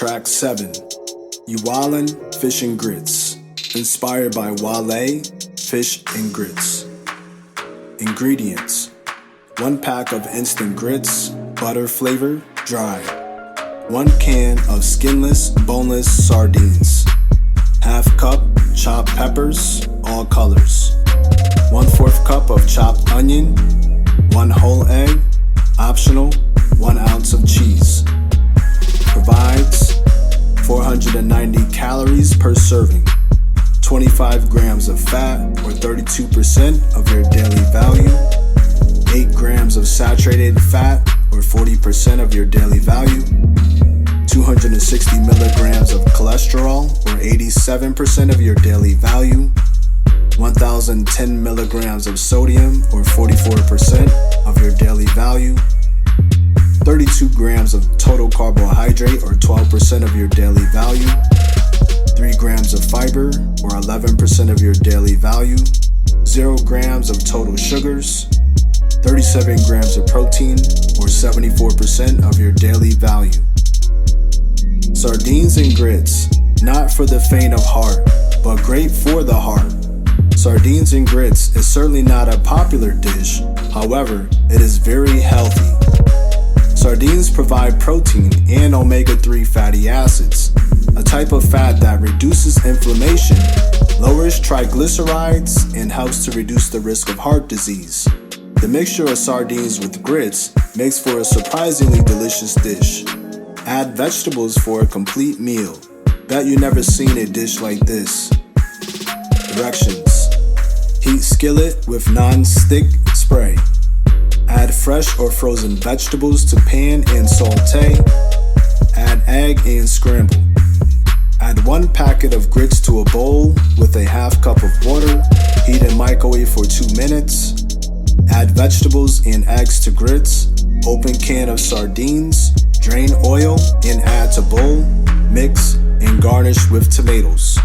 Track 7, You Wilin Fish Grits, inspired by Wale, Fish and Grits. Ingredients: 1 pack of instant grits, butter flavor, dry. 1 can of skinless, boneless sardines. ½ cup chopped peppers, all colors. 1/4 cup of chopped onion. 1 whole egg, optional. 1 ounce of cheese. Provides 490 calories per serving. 25 grams of fat, or 32% of your daily value. 8 grams of saturated fat, or 40% of your daily value. 260 milligrams of cholesterol, or 87% of your daily value. 1,010 milligrams of sodium, or 44% of your daily value. 32 grams of total carbohydrate, or 12% of your daily value. 3 grams of fiber, or 11% of your daily value. 0 grams of total sugars. 37 grams of protein, or 74% of your daily value. Sardines and grits, not for the faint of heart, but great for the heart. Sardines and grits is certainly not a popular dish, however, it is very healthy. Sardines provide protein and omega-3 fatty acids, a type of fat that reduces inflammation, lowers triglycerides, and helps to reduce the risk of heart disease. The mixture of sardines with grits makes for a surprisingly delicious dish. Add vegetables for a complete meal. Bet you never seen a dish like this. Directions: heat skillet with non-stick spray. Add fresh or frozen vegetables to pan and saute. Add egg and scramble. Add 1 packet of grits to a bowl with a ½ cup of water. Heat and microwave for 2 minutes. Add vegetables and eggs to grits. Open can of sardines. Drain oil and add to bowl. Mix and garnish with tomatoes.